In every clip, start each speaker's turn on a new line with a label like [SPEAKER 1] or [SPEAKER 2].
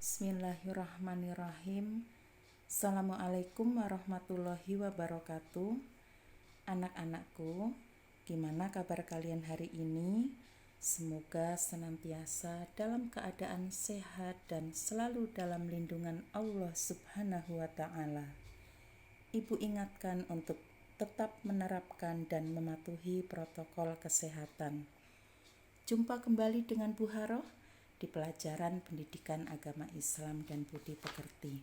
[SPEAKER 1] Bismillahirrahmanirrahim. Assalamualaikum warahmatullahi wabarakatuh. Anak-anakku, gimana kabar kalian hari ini? Semoga senantiasa dalam keadaan sehat dan selalu dalam lindungan Allah Subhanahu wa Ta'ala. Ibu ingatkan untuk tetap menerapkan dan mematuhi protokol kesehatan. Jumpa kembali dengan Bu Haroh di pelajaran pendidikan agama Islam dan budi pekerti.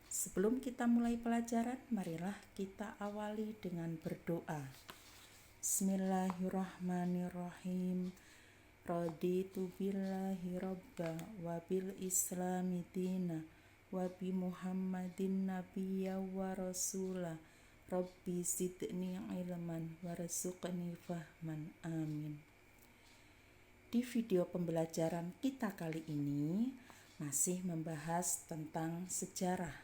[SPEAKER 1] Sebelum kita mulai pelajaran, marilah kita awali dengan berdoa. Bismillahirrahmanirrahim. Raditu billahi robba wa bil islami dina wa bi muhammadin nabiyya wa rasula. Rabbi zidni ilman warzuqni fahman. Amin. Di video pembelajaran kita kali ini masih membahas tentang sejarah.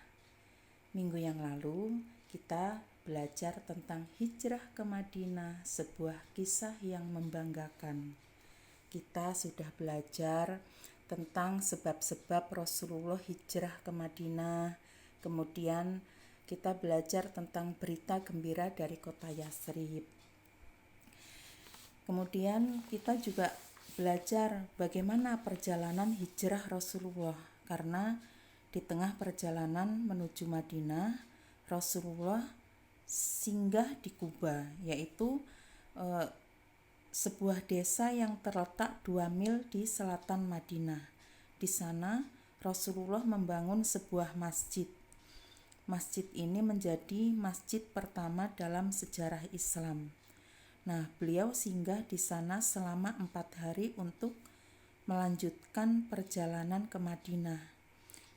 [SPEAKER 1] Minggu yang lalu kita belajar tentang hijrah ke Madinah, sebuah kisah yang membanggakan. Kita sudah belajar tentang sebab-sebab Rasulullah hijrah ke Madinah. Kemudian kita belajar tentang berita gembira dari kota Yathrib. Kemudian kita juga belajar bagaimana perjalanan hijrah Rasulullah, karena di tengah perjalanan menuju Madinah, Rasulullah singgah di Quba, yaitu sebuah desa yang terletak 2 mil di selatan Madinah. Di sana Rasulullah membangun sebuah masjid. Masjid ini menjadi masjid pertama dalam sejarah Islam. Nah, beliau singgah di sana selama 4 hari untuk melanjutkan perjalanan ke Madinah.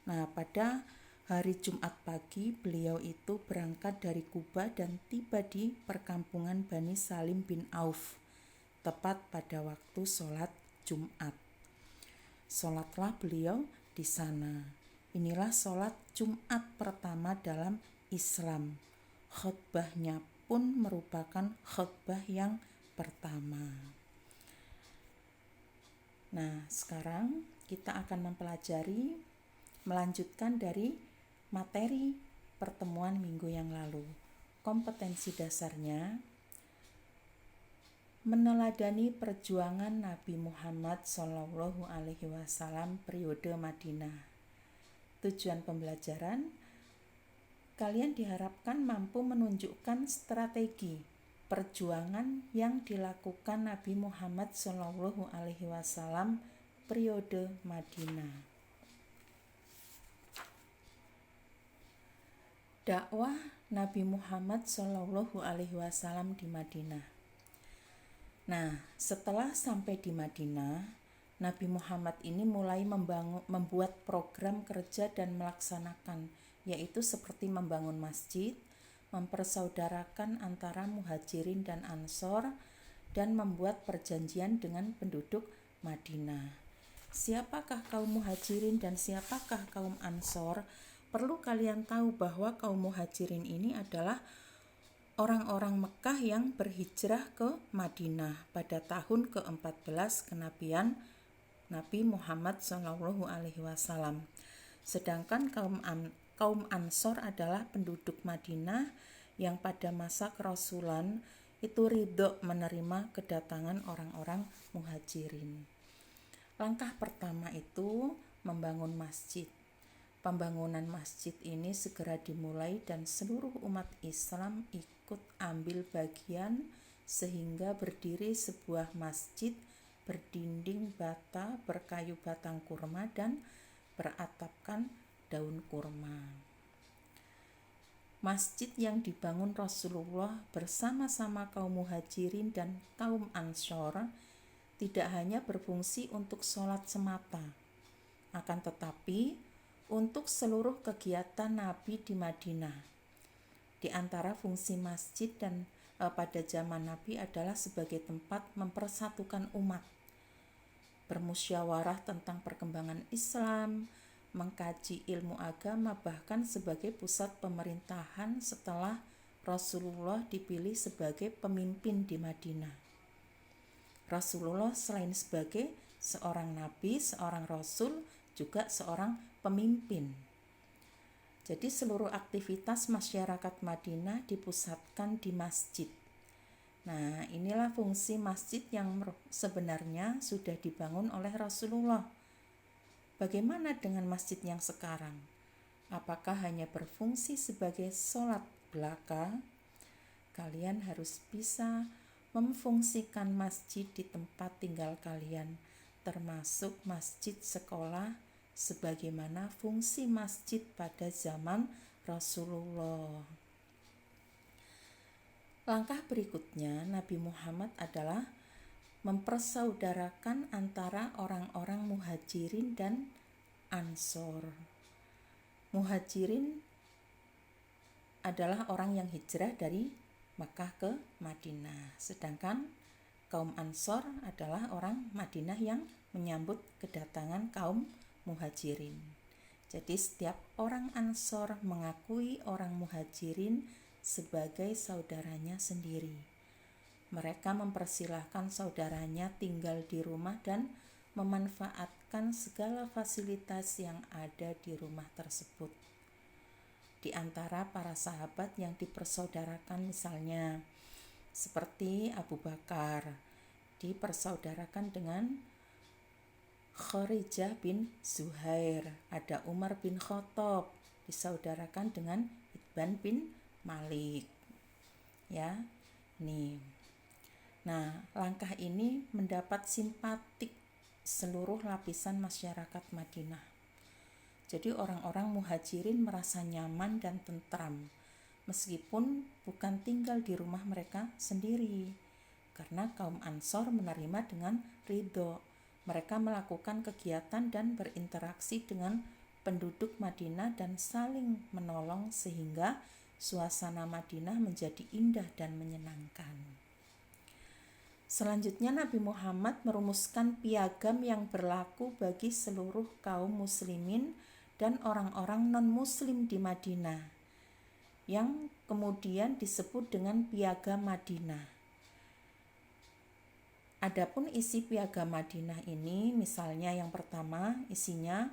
[SPEAKER 1] Nah, pada hari Jumat pagi beliau itu berangkat dari Quba dan tiba di perkampungan Bani Salim bin Auf, tepat pada waktu sholat Jumat. Sholatlah beliau di sana. Inilah sholat Jumat pertama dalam Islam. Khutbahnya pun merupakan khutbah yang pertama. Nah, sekarang kita akan melanjutkan dari materi pertemuan minggu yang lalu. Kompetensi dasarnya meneladani perjuangan Nabi Muhammad SAW periode Madinah. Tujuan pembelajaran, kalian diharapkan mampu menunjukkan strategi perjuangan yang dilakukan Nabi Muhammad SAW periode Madinah. Dakwah Nabi Muhammad SAW di Madinah. Nah, setelah sampai di Madinah, Nabi Muhammad ini mulai membuat program kerja dan melaksanakan, yaitu seperti membangun masjid, mempersaudarakan antara muhajirin dan ansor, dan membuat perjanjian dengan penduduk Madinah. Siapakah kaum muhajirin dan siapakah kaum ansor? Perlu kalian tahu bahwa kaum muhajirin ini adalah orang-orang Mekah yang berhijrah ke Madinah pada tahun ke-14 kenabian Nabi Muhammad SAW. Sedangkan kaum Ansor adalah penduduk Madinah yang pada masa kerasulan itu ridho menerima kedatangan orang-orang muhajirin. Langkah pertama itu membangun masjid. Pembangunan masjid ini segera dimulai dan seluruh umat Islam ikut ambil bagian sehingga berdiri sebuah masjid berdinding bata, berkayu batang kurma dan beratapkan daun kurma. Masjid yang dibangun Rasulullah bersama-sama kaum muhajirin dan kaum ansor tidak hanya berfungsi untuk sholat semata, akan tetapi untuk seluruh kegiatan Nabi di Madinah. Di antara fungsi masjid dan pada zaman Nabi adalah sebagai tempat mempersatukan umat, bermusyawarah tentang perkembangan Islam, mengkaji ilmu agama, bahkan sebagai pusat pemerintahan setelah Rasulullah dipilih sebagai pemimpin di Madinah. Rasulullah selain sebagai seorang nabi, seorang rasul, juga seorang pemimpin. Jadi seluruh aktivitas masyarakat Madinah dipusatkan di masjid. Nah, inilah fungsi masjid yang sebenarnya sudah dibangun oleh Rasulullah. Bagaimana dengan masjid yang sekarang? Apakah hanya berfungsi sebagai sholat belaka? Kalian harus bisa memfungsikan masjid di tempat tinggal kalian, termasuk masjid sekolah, sebagaimana fungsi masjid pada zaman Rasulullah. Langkah berikutnya Nabi Muhammad adalah mempersaudarakan antara orang-orang Muhajirin dan Ansor. Muhajirin adalah orang yang hijrah dari Makkah ke Madinah, sedangkan kaum Ansor adalah orang Madinah yang menyambut kedatangan kaum Muhajirin. Jadi setiap orang Ansor mengakui orang Muhajirin sebagai saudaranya sendiri. Mereka mempersilahkan saudaranya tinggal di rumah dan memanfaatkan segala fasilitas yang ada di rumah tersebut. Di antara para sahabat yang dipersaudarakan misalnya seperti Abu Bakar dipersaudarakan dengan Kharijah bin Zuhair, ada Umar bin Khattab disaudarakan dengan Itban bin Malik. Ya, nih. Nah, langkah ini mendapat simpatik seluruh lapisan masyarakat Madinah. Jadi orang-orang Muhajirin merasa nyaman dan tentram, meskipun bukan tinggal di rumah mereka sendiri, karena kaum Ansor menerima dengan ridho. Mereka melakukan kegiatan dan berinteraksi dengan penduduk Madinah dan saling menolong sehingga suasana Madinah menjadi indah dan menyenangkan. Selanjutnya Nabi Muhammad merumuskan piagam yang berlaku bagi seluruh kaum muslimin dan orang-orang non-muslim di Madinah, yang kemudian disebut dengan Piagam Madinah. Adapun isi Piagam Madinah ini, misalnya yang pertama isinya,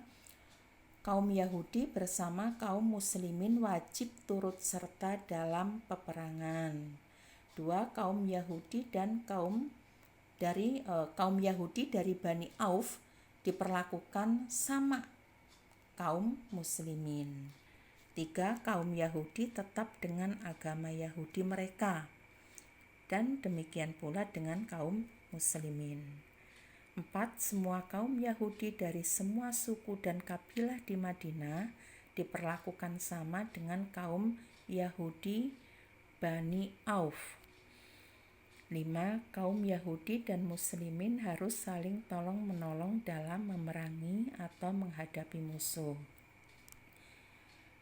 [SPEAKER 1] kaum Yahudi bersama kaum muslimin wajib turut serta dalam peperangan. 2. Kaum Yahudi dan kaum Yahudi dari Bani Auf diperlakukan sama kaum muslimin. 3. Kaum Yahudi tetap dengan agama Yahudi mereka, dan demikian pula dengan kaum muslimin. 4. Semua kaum Yahudi dari semua suku dan kabilah di Madinah diperlakukan sama dengan kaum Yahudi Bani Auf. 5. Kaum Yahudi dan muslimin harus saling tolong-menolong dalam memerangi atau menghadapi musuh.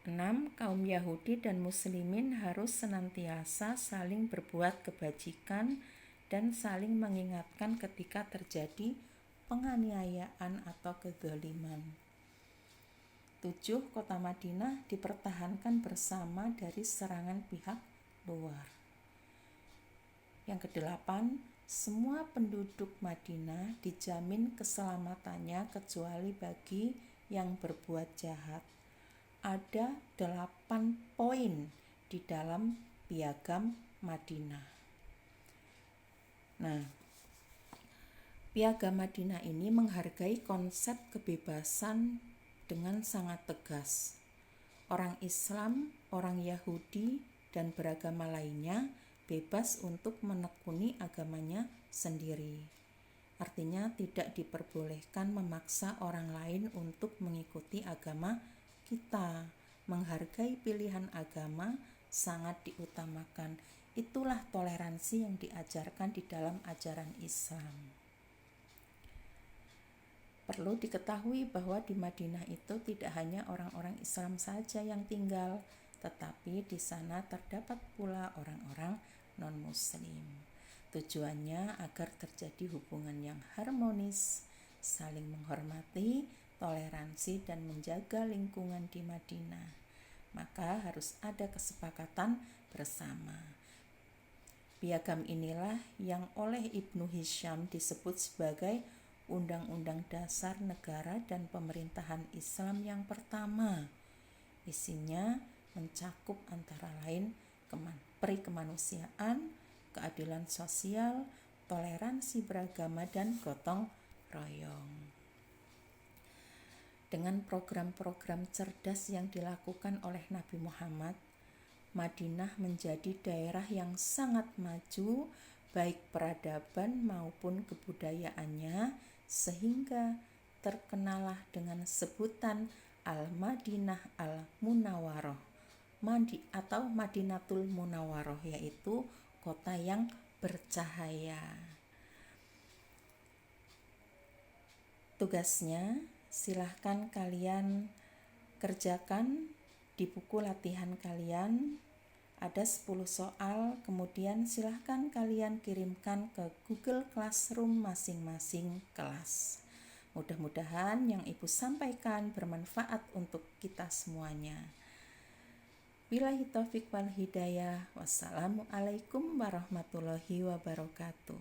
[SPEAKER 1] 6. Kaum Yahudi dan muslimin harus senantiasa saling berbuat kebajikan dan saling mengingatkan ketika terjadi penganiayaan atau kezaliman. 7. Kota Madinah dipertahankan bersama dari serangan pihak luar. Yang ke-8, semua penduduk Madinah dijamin keselamatannya kecuali bagi yang berbuat jahat. Ada 8 poin di dalam Piagam Madinah. Nah, Piagam Madinah ini menghargai konsep kebebasan dengan sangat tegas. Orang Islam, orang Yahudi, dan beragama lainnya bebas untuk menekuni agamanya sendiri. Artinya tidak diperbolehkan memaksa orang lain untuk mengikuti agama kita. Menghargai pilihan agama sangat diutamakan. Itulah toleransi yang diajarkan di dalam ajaran Islam. Perlu diketahui bahwa di Madinah itu tidak hanya orang-orang Islam saja yang tinggal, tetapi di sana terdapat pula orang-orang non-muslim. Tujuannya agar terjadi hubungan yang harmonis, saling menghormati, toleransi, dan menjaga lingkungan di Madinah. Maka harus ada kesepakatan bersama. Piagam inilah yang oleh Ibnu Hisham disebut sebagai Undang-Undang Dasar Negara dan Pemerintahan Islam yang pertama. Isinya mencakup antara lain perikemanusiaan, keadilan sosial, toleransi beragama, dan gotong royong. Dengan program-program cerdas yang dilakukan oleh Nabi Muhammad, Madinah menjadi daerah yang sangat maju baik peradaban maupun kebudayaannya, sehingga terkenalah dengan sebutan Al-Madinah Al-Munawwaroh atau Madinatul Munawwaroh, yaitu kota yang bercahaya. Tugasnya silahkan kalian kerjakan di buku latihan kalian, ada 10 soal, kemudian silahkan kalian kirimkan ke Google Classroom masing-masing kelas. Mudah-mudahan yang Ibu sampaikan bermanfaat untuk kita semuanya. Billahi taufiq wal hidayah. Wassalamualaikum warahmatullahi wabarakatuh.